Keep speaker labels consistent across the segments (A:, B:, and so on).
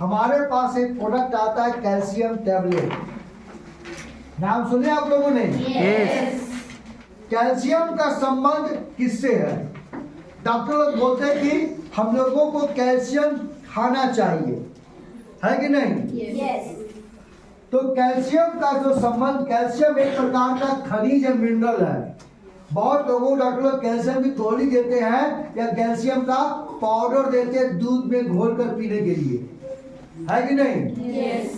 A: हमारे पास एक प्रोडक्ट आता है कैल्शियम टैबलेट। नाम सुने आप लोगों ने?
B: यस।
A: कैल्शियम का संबंध किससे है? डॉक्टर लोग बोलते हैं कि हम लोगों को कैल्शियम खाना चाहिए, है कि नहीं?
B: यस।
A: तो कैल्शियम का जो संबंध, कैल्शियम एक प्रकार का खनिज है, मिनरल है। बहुत लोगों को डॉक्टर लोग कैल्शियम की गोली देते हैं या कैल्शियम का पाउडर देते हैं दूध में घोल कर पीने के लिए, है कि नहीं?
B: यस।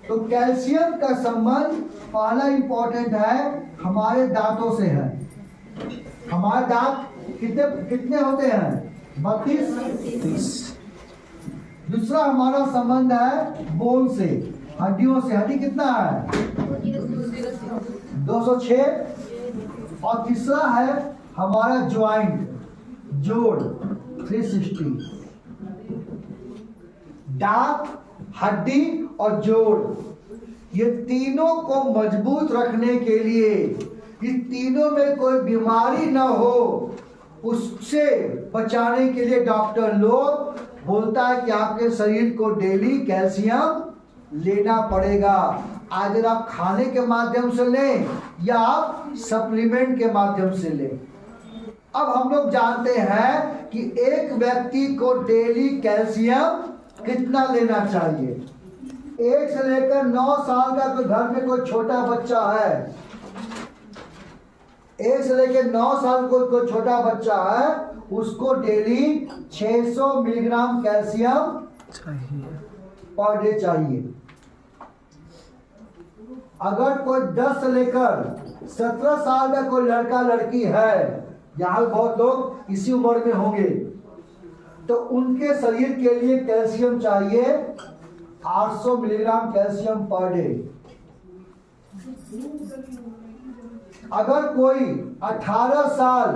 A: तो कैल्शियम का संबंध पहला इंपॉर्टेंट है हमारे दांतों से है। हमारे दांत कितने कितने होते हैं? 32। दूसरा हमारा संबंध है बोन से, हड्डियों से। हड्डी कितना है? 206। और तीसरा है हमारा ज्वाइंट, जोड़, 360। दांत, हड्डी और जोड़, ये तीनों को मजबूत रखने के लिए, इस तीनों में कोई बीमारी न हो उससे बचाने के लिए डॉक्टर लोग बोलता है कि आपके शरीर को डेली कैल्शियम लेना पड़ेगा। आज आप खाने के माध्यम से लें या आप सप्लीमेंट के माध्यम से लें। अब हम लोग जानते हैं कि एक व्यक्ति को डेली कैल्शियम कितना लेना चाहिए। 1 से लेकर 9 साल का कोई घर में कोई छोटा बच्चा है, 1 से लेकर 9 साल कोई छोटा बच्चा है, उसको daily 600 milligram calcium per day चाहिए। अगर कोई 10 से लेकर 17 साल का कोई लड़का लड़की है, यहाँ बहुत लोग इसी उम्र में होंगे, तो उनके शरीर के लिए कैल्शियम चाहिए 800 मिलीग्राम कैल्शियम पर डे। अगर कोई 18 साल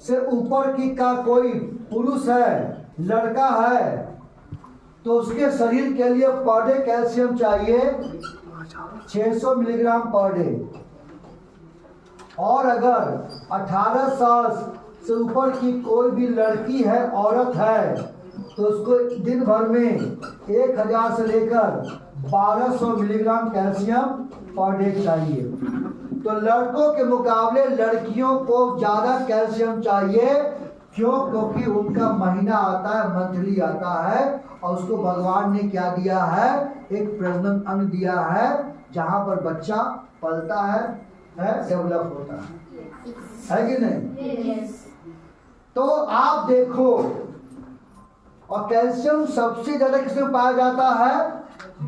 A: से ऊपर की का कोई पुरुष है, लड़का है, तो उसके शरीर के लिए पर डे कैल्शियम चाहिए 600 मिलीग्राम पर डे। और अगर 18 साल से ऊपर की कोई भी लड़की है, औरत है, तो उसको दिन भर में 1000 से लेकर 1200 मिलीग्राम कैल्शियम पर डे चाहिए। तो लड़कों के मुकाबले लड़कियों को ज़्यादा कैल्शियम चाहिए। क्यों? क्योंकि उनका महीना आता है, मंथली आता है, और उसको भगवान ने क्या दिया है? एक प्रजनन अंग दिया है, जहाँ पर बच्चा पलता है डेवलप होता है कि नहीं? तो आप देखो, और कैल्शियम सबसे ज्यादा किसमें पाया जाता है?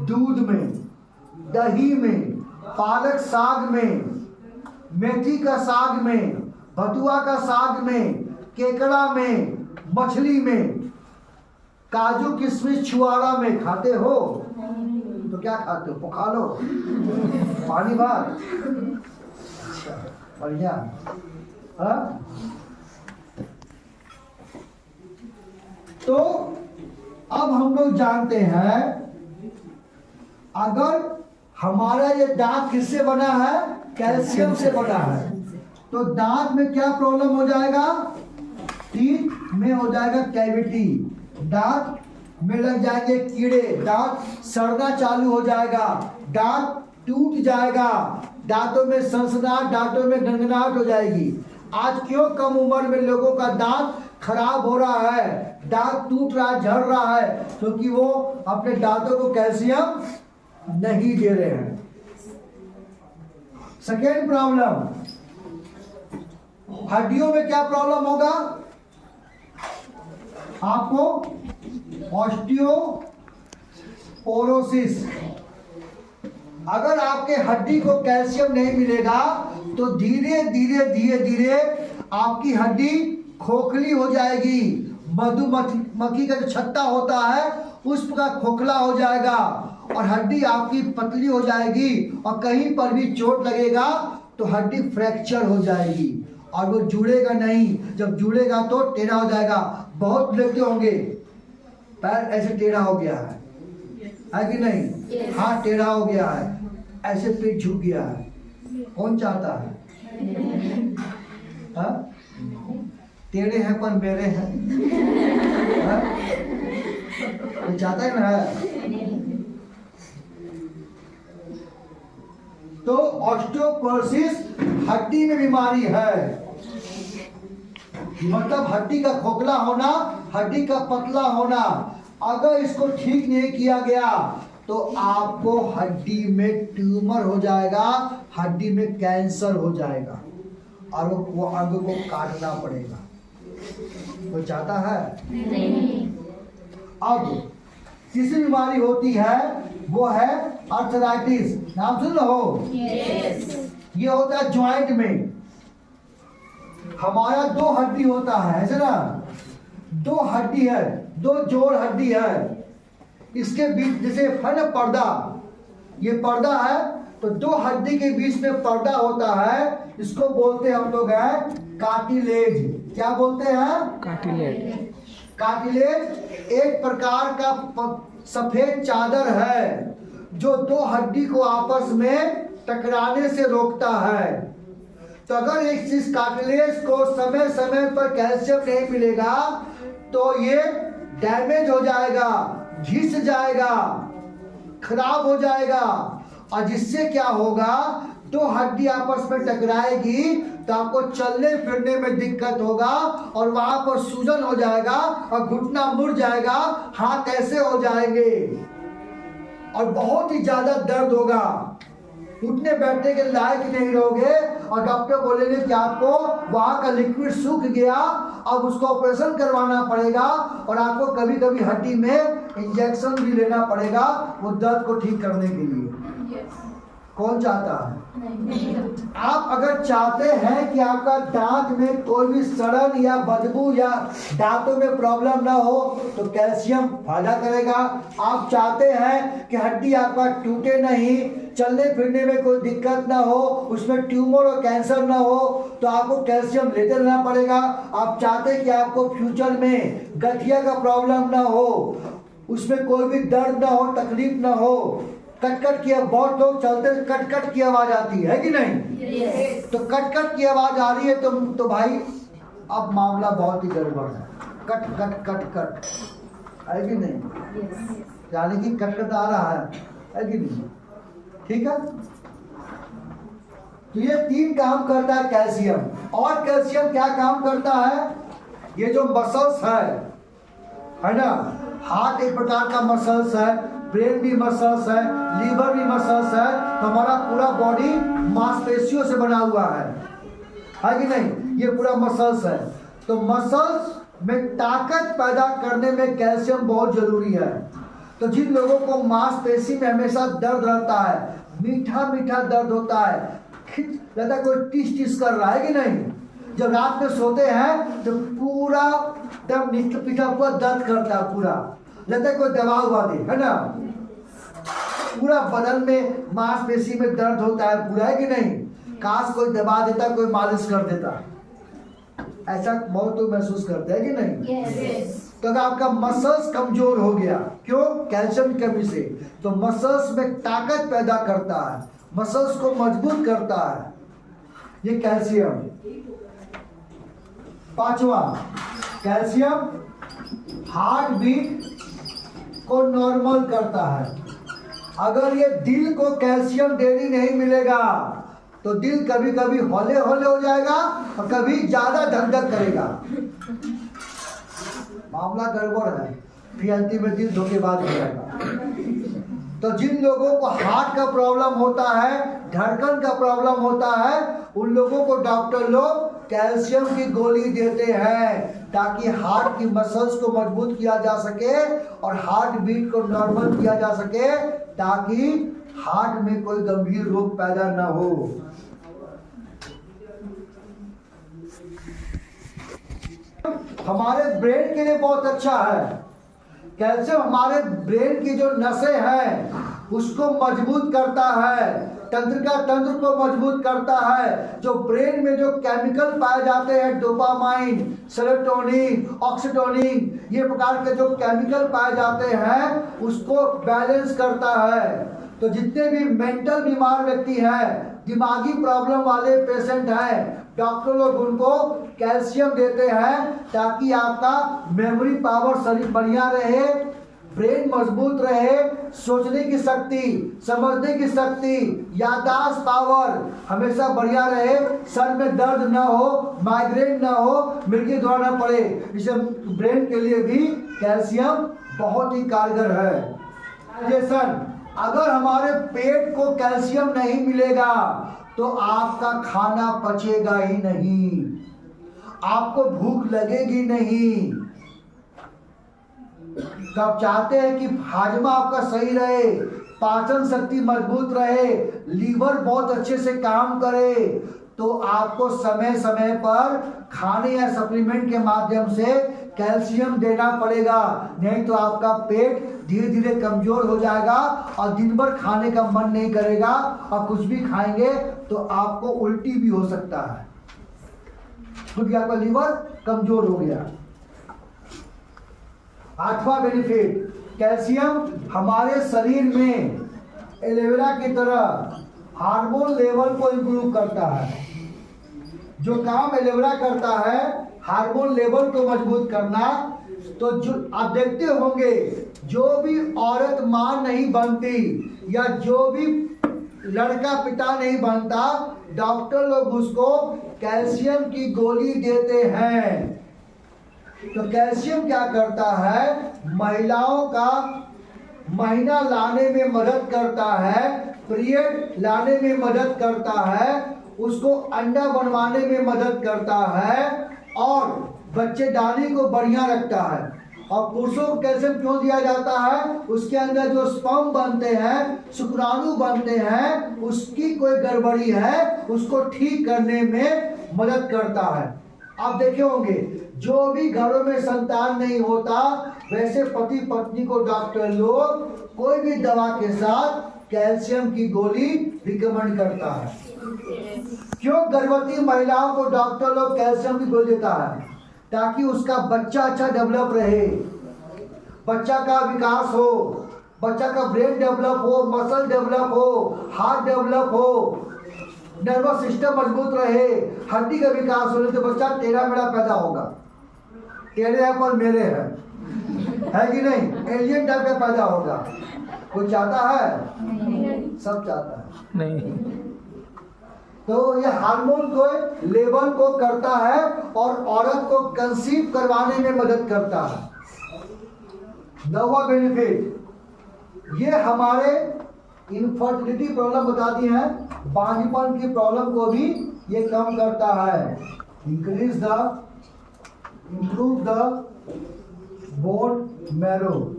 A: दूध में, दही में, पालक साग में, मेथी का साग में, बथुआ का साग में, केकड़ा में, मछली में, काजू किशमिश छुआड़ा में। खाते हो? तो क्या खाते हो? खा लो, पानी भात, बढ़िया। हाँ, तो अब हम लोग जानते हैं, अगर हमारा ये दांत किससे बना है? कैल्शियम से बना है। तो दांत में क्या प्रॉब्लम हो जाएगा? टीथ में हो जाएगा कैविटी, दांत में लग जाएंगे कीड़े, दांत सड़ना चालू हो जाएगा, दांत टूट जाएगा, दांतों में सनसनाहट, दांतों में गनगनाहट हो जाएगी। आज क्यों कम उम्र में लोगों का दांत खराब हो रहा है, दांत टूट रहा है, झड़ रहा है? क्योंकि वो अपने दांतों को कैल्शियम नहीं दे रहे हैं। सेकेंड प्रॉब्लम, हड्डियों में क्या प्रॉब्लम होगा आपको? ऑस्टियोपोरोसिस। अगर आपके हड्डी को कैल्शियम नहीं मिलेगा तो धीरे धीरे आपकी हड्डी खोखली हो जाएगी। मधुमक्खी का जो छत्ता होता है उस प्रकार खोखला हो जाएगा, और हड्डी आपकी पतली हो जाएगी, और कहीं पर भी चोट लगेगा तो हड्डी फ्रैक्चर हो जाएगी और वो जुड़ेगा नहीं। जब जुड़ेगा तो टेढ़ा हो जाएगा। बहुत देखते होंगे पैर ऐसे टेढ़ा हो गया है कि नहीं? हाथ टेढ़ा हो गया है, ऐसे पीठ झुक गया है। कौन चाहता है? हाँ? टेढ़े हैं पर मेरे हैं। कोई चाहता है ना? तो ऑस्टियोपोरोसिस हड्डी में बीमारी है, मतलब हड्डी का खोखला होना, हड्डी का पतला होना। अगर इसको ठीक नहीं किया गया तो आपको हड्डी में ट्यूमर हो जाएगा, हड्डी में कैंसर हो जाएगा और वो अंग को काटना पड़ेगा। कोई चाहता है? नहीं। अब तीसरी बीमारी होती है, वो है आर्थराइटिस। नाम सुन लो? यस। ये होता है ज्वाइंट में। हमारा दो हड्डी होता है, ऐसे ना, दो हड्डी है, दो जोड़ हड्डी है, इसके बीच जैसे है ना पर्दा, ये पर्दा है, तो दो हड्डी के बीच में पर्दा होता है, इसको बोलते हैं हम लोग है कार्टिलेज। क्या बोलते हैं? कार्टिलेज। कार्टिलेज एक प्रकार का सफेद चादर है जो दो हड्डी को आपस में टकराने से रोकता है। तो अगर इस कार्टिलेज को समय समय पर कैल्शियम नहीं मिलेगा तो ये डैमेज हो जाएगा, घिस जाएगा, खराब हो जाएगा, और जिससे क्या होगा, दो हड्डी आपस में टकराएगी तो आपको चलने फिरने में दिक्कत होगा और वहां पर सूजन हो जाएगा और घुटना मुड़ जाएगा, हाथ ऐसे हो जाएंगे और बहुत ही ज्यादा दर्द होगा, उठने बैठने के लायक नहीं रहोगे और डॉक्टर बोलेंगे कि आपको वहां का लिक्विड सूख गया, अब उसको ऑपरेशन करवाना पड़ेगा और आपको कभी कभी हड्डी में इंजेक्शन भी लेना पड़ेगा वो दर्द को ठीक करने के लिए। कौन चाहता है? आप अगर चाहते हैं कि आपका दांत में कोई भी सड़न या बदबू या दांतों में प्रॉब्लम ना हो तो कैल्शियम फायदा करेगा। आप चाहते हैं कि हड्डी आपका टूटे नहीं, चलने फिरने में कोई दिक्कत ना हो, उसमें ट्यूमर और कैंसर ना हो, तो आपको कैल्शियम लेते रहना पड़ेगा। आप चाहते हैं कि आपको फ्यूचर में गठिया का प्रॉब्लम ना हो, उसमें कोई भी दर्द ना हो, तकलीफ ना हो, कटकट की, बहुत लोग चलते कटकट की आवाज आती है कि नहीं? yes. तो कटकट की आवाज आ रही है तो भाई अब मामला बहुत ही गड़बड़ है। कट कट कट कट है कि नहीं? yes. यानी कि कटकट आ रहा है कि नहीं? ठीक है। तो ये तीन काम करता है कैल्शियम। और कैल्शियम क्या काम करता है? ये जो मसल्स है ना, हार्ट एक प्रकार का मसल्स है, ब्रेन भी मसल्स है, लीवर भी मसल्स है, तो हमारा पूरा बॉडी मांसपेशियों से बना हुआ है कि नहीं? ये पूरा मसल्स है। तो मसल्स में ताकत पैदा करने में कैल्शियम बहुत जरूरी है। तो जिन लोगों को मांसपेशी में हमेशा दर्द रहता है, मीठा मीठा दर्द होता है, खिंच लगता है कोई टिस टिस कर रहा है कि नहीं, जब रात में सोते हैं तो पूरा दम पीछा पूरा दर्द करता है, पूरा लगता है कोई दबा हुआ दे, है ना, पूरा बदन में मांसपेशी में दर्द होता है पूरा, है कि नहीं? काश कोई दबा देता, कोई मालिश कर देता, ऐसा बहुत तो महसूस करते हैं कि नहीं? yes. तो अगर आपका मसल्स कमजोर हो गया, क्यों? कैल्शियम की कमी से, तो मसल्स में ताकत पैदा करता है, मसल्स को मजबूत करता है ये कैल्शियम। पांचवा, कैल्शियम हार्ट बीट को नॉर्मल करता है। अगर ये दिल को कैल्शियम डेली नहीं मिलेगा तो दिल कभी कभी हौले हौले हो जाएगा और कभी ज्यादा धक धक करेगा, मामला गड़बड़ है, फिर अंतिम में दिल धोखेबाज हो जाएगा। तो जिन लोगों को हार्ट का प्रॉब्लम होता है, धड़कन का प्रॉब्लम होता है, उन लोगों को डॉक्टर लोग कैल्शियम की गोली देते हैं ताकि हार्ट की मसल्स को मजबूत किया जा सके और हार्ट बीट को नॉर्मल किया जा सके, ताकि हार्ट में कोई गंभीर रोग पैदा न हो। हमारे ब्रेन के लिए बहुत अच्छा है कैल्शियम। हमारे ब्रेन की जो नसें हैं उसको मजबूत करता है, तंत्र को मजबूत करता है। जो ब्रेन में जो केमिकल पाए जाते हैं, डोपामाइन, सेरोटोनिन, ऑक्सीटोनिन, ये प्रकार के जो केमिकल पाए जाते हैं उसको बैलेंस करता है। तो जितने भी मेंटल बीमार व्यक्ति हैं, दिमागी प्रॉब्लम वाले पेशेंट हैं, डॉक्टर लोग उनको कैल्शियम देते हैं ताकि आपका मेमोरी पावर शरीर बढ़िया रहे, ब्रेन मजबूत रहे, सोचने की शक्ति, समझने की शक्ति, याददाश्त पावर हमेशा बढ़िया रहे, सर में दर्द ना हो, माइग्रेन ना हो, मिर्गी दौड़ना पड़े, इसे ब्रेन के लिए भी कैल्शियम बहुत ही कारगर है। डाइजेशन, अगर हमारे पेट को कैल्शियम नहीं मिलेगा तो आपका खाना पचेगा ही नहीं, आपको भूख लगेगी नहीं। तो आप चाहते हैं कि हाजमा आपका सही रहे, पाचन शक्ति मजबूत रहे, लीवर बहुत अच्छे से काम करे, तो आपको समय समय पर खाने या सप्लीमेंट के माध्यम से कैल्शियम देना पड़ेगा, नहीं तो आपका पेट धीरे धीरे कमजोर हो जाएगा और दिन भर खाने का मन नहीं करेगा और कुछ भी खाएंगे तो आपको उल्टी भी हो सकता है क्योंकि आपका लीवर कमजोर हो गया। 8वां बेनिफिट, कैल्शियम हमारे शरीर में एलोवेरा की तरह हार्मोन लेवल को इंप्रूव करता है। जो काम एलोवेरा करता है हार्मोन लेवल को मजबूत करना, तो जो आप देखते होंगे जो भी औरत मां नहीं बनती या जो भी लड़का पिता नहीं बनता, डॉक्टर लोग उसको कैल्शियम की गोली देते हैं। तो कैल्शियम क्या करता है, महिलाओं का महीना लाने में मदद करता है, पीरियड लाने में मदद करता है, उसको अंडा बनवाने में मदद करता है और बच्चेदानी को बढ़िया रखता है। और पुरुषों को कैल्शियम क्यों दिया जाता है, उसके अंदर जो स्पर्म बनते हैं, शुक्राणु बनते हैं, उसकी कोई गड़बड़ी है उसको ठीक करने में मदद करता है। आप देखे होंगे जो भी घरों में संतान नहीं होता, वैसे पति पत्नी को डॉक्टर लोग कोई भी दवा के साथ कैल्शियम की गोली रिकमेंड करता है। क्यों गर्भवती महिलाओं को डॉक्टर लोग कैल्शियम की गोली देता है, ताकि उसका बच्चा अच्छा डेवलप रहे, बच्चा का विकास हो, बच्चा का ब्रेन डेवलप हो, मसल डेवलप हो, हार्ट डेवलप हो, नर्वस सिस्टम मजबूत रहे, हड्डी का विकास हो, तो बच्चा टेढ़ा मेढ़ा पैदा होगा। टेढ़े है पर मेरे है कि नहीं, एलियन टाइप का पैदा होगा। कोई चाहता है? सब चाहता है
B: नहीं।
A: तो ये हार्मोन को लेवल को करता है और औरत को कंसीव करवाने में मदद करता है। 9वां बेनिफिट, ये हमारे इनफर्टिलिटी प्रॉब्लम बताती है, बांझपन की प्रॉब्लम को भी ये कम करता है। इंप्रूव द बोन मैरो,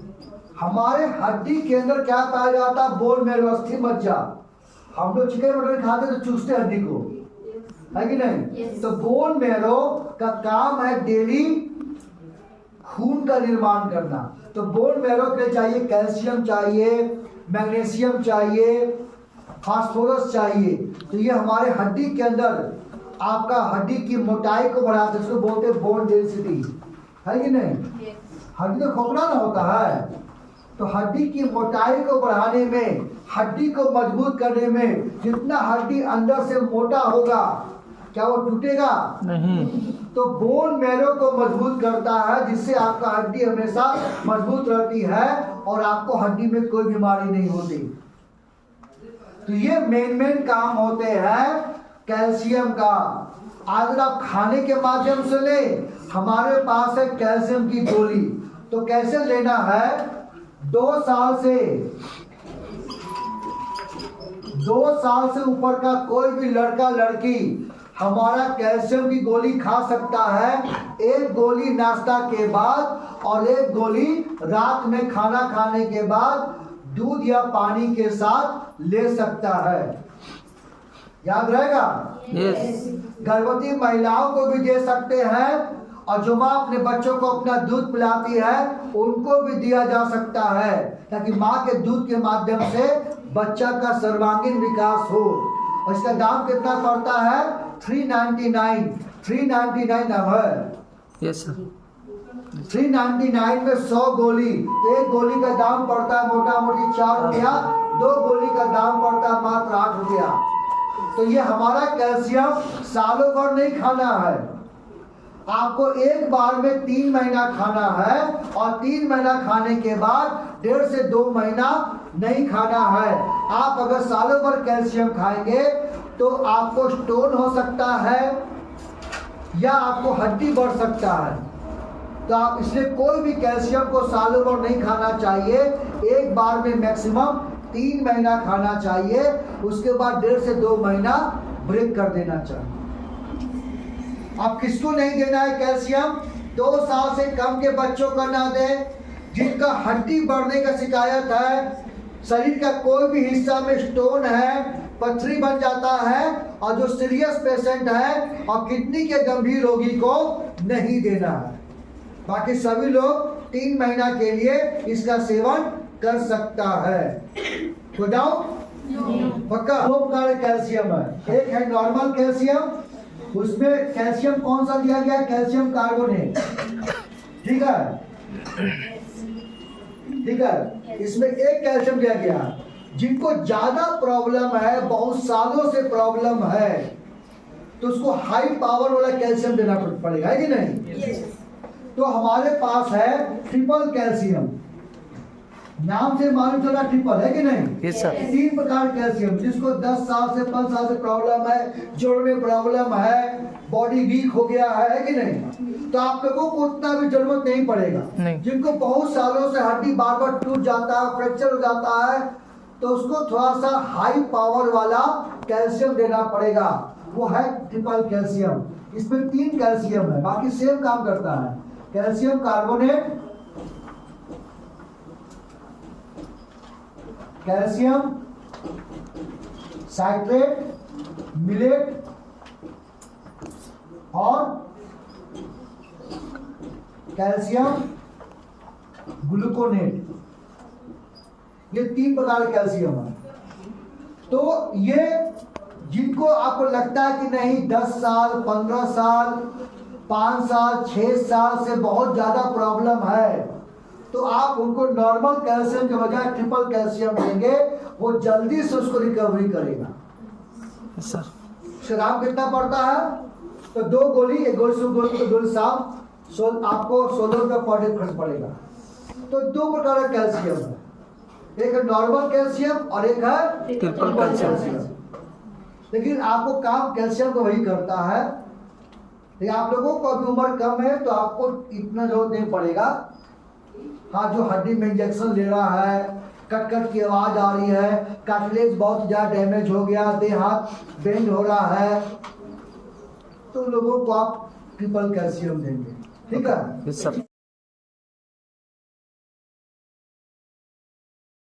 A: हमारे हड्डी के अंदर क्या पाया जाता है, बोन मैरो, अस्थि मज्जा। हम लोग चिकन मटन खाते तो चूसते हड्डी को, है कि नहीं? yes. तो बोन मैरो का काम है डेली खून का निर्माण करना। तो बोन मैरो के लिए चाहिए कैल्शियम, चाहिए मैग्नीशियम, चाहिए फास्फोरस चाहिए। तो ये हमारे हड्डी के अंदर आपका हड्डी की मोटाई को बढ़ाते, इसको बोलते हैं बोन डेंसिटी, है कि नहीं? yes. हड्डी तो खोखला ना होता है, तो हड्डी की मोटाई को बढ़ाने में, हड्डी को मजबूत करने में, जितना हड्डी अंदर से मोटा होगा क्या वो टूटेगा? नहीं। तो बोन मैरो को मजबूत करता है, जिससे आपका हड्डी हमेशा मजबूत रहती है और आपको हड्डी में कोई बीमारी नहीं होती। तो ये मेन काम होते हैं कैल्शियम का। अगर आप खाने के माध्यम से ले, हमारे पास है कैल्शियम की गोली। तो कैसे लेना है, 2 साल से ऊपर का कोई भी लड़का लड़की हमारा कैल्शियम की गोली खा सकता है। 1 गोली नाश्ता के बाद और 1 गोली रात में खाना खाने के बाद दूध या पानी के साथ ले सकता है। याद रहेगा?
B: yes.
A: गर्भवती महिलाओं को भी दे सकते हैं और जो माँ अपने बच्चों को अपना दूध पिलाती है उनको भी दिया जा सकता है, ताकि माँ के दूध के माध्यम से बच्चा का सर्वांगीण विकास हो। और इसका दाम कितना पड़ता है? 399 दाम है।
B: Yes sir.
A: 399 में 100 गोली, तो 1 गोली का दाम पड़ता है मोटा मोटी 4 रुपया, 2 गोली का दाम पड़ता है मात्र 8 रुपया। तो ये हमारा कैल्शियम सालों भर नहीं खाना है, आपको एक बार में 3 महीना खाना है और 3 महीना खाने के बाद 1.5 से 2 महीना नहीं खाना है। आप अगर सालों भर कैल्शियम खाएंगे तो आपको स्टोन हो सकता है या आपको हड्डी बढ़ सकता है। तो आप इसलिए कोई भी कैल्शियम को सालों भर नहीं खाना चाहिए, एक बार में मैक्सिमम 3 महीना खाना चाहिए, उसके बाद 1.5 से 2 महीना ब्रेक कर देना चाहिए। अब किसको नहीं देना है कैल्शियम? 2 साल से कम के बच्चों को ना दें, जिनका हड्डी बढ़ने का शिकायत है, शरीर का कोई भी हिस्सा में स्टोन है, पथरी बन जाता है, और जो सीरियस पेशेंट है और किडनी के गंभीर रोगी को नहीं देना है। बाकी सभी लोग 3 महीना के लिए इसका सेवन कर सकता है। तो डाउट पक्का? 2 प्रकार का कैल्शियम है। एक है नॉर्मल कैल्शियम, उसमें कैल्शियम कौन सा दिया गया? Calcium carbonate. ठीक है, ठीक है। इसमें एक कैल्शियम दिया गया। जिनको ज्यादा प्रॉब्लम है, बहुत सालों से प्रॉब्लम है, तो उसको हाई पावर वाला कैल्शियम देना पड़ेगा, है कि नहीं?
C: Yes.
A: तो हमारे पास है ट्रिपल कैल्शियम। नाम से मालूम चला ट्रिपल, है कि नहीं?
B: Yes sir.
A: 3 प्रकार कैल्शियम, जिसको 10 साल से 5 साल से प्रॉब्लम है, जोड़ में प्रॉब्लम है, बॉडी वीक हो गया है कि नहीं? तो आप लोगों को उतना भी जरूरत नहीं पड़ेगा।
B: नहीं।
A: जिनको बहुत सालों से हड्डी बार बार टूट जाता है, फ्रैक्चर हो जाता है, तो उसको थोड़ा सा हाई पावर वाला कैल्शियम देना पड़ेगा, वो है ट्रिपल कैल्शियम। इसमें 3 कैल्शियम है, बाकी सेम काम करता है। Calcium carbonate, calcium citrate, millet और कैल्शियम ग्लूकोनेट। ये 3 प्रकार का कैल्शियम है। तो ये जिनको आपको लगता है कि नहीं 10 साल, 15 साल, 5 साल, 6 साल से बहुत ज्यादा प्रॉब्लम है, तो आप उनको नॉर्मल कैल्शियम के बजाय ट्रिपल कैल्शियम देंगे, वो जल्दी से उसको रिकवरी करेगा।
B: Yes sir.
A: इसका दाम कितना पड़ता है? तो 2 गोली, एक गोली सुबह, एक गोली शाम, आपको 16 रुपये पर डे खर्च पड़ेगा। तो 2 प्रकार का कैल्शियम है, एक है नॉर्मल कैल्शियम और एक है
B: ट्रिपल कैल्शियम।
A: लेकिन आपको काम कैल्शियम का वही करता है। लेकिन आप लोगों को अभी उम्र कम है तो आपको इतना जरूरत नहीं पड़ेगा। हाँ, जो हड्डी में इंजेक्शन ले रहा है, कट कट की आवाज आ रही है, कार्टिलेज बहुत ज्यादा डैमेज हो गया, देह हाथ बेंड हो रहा है, तो लोगों को आप ट्रिपल कैल्शियम देंगे। ठीक है?
B: Yes sir.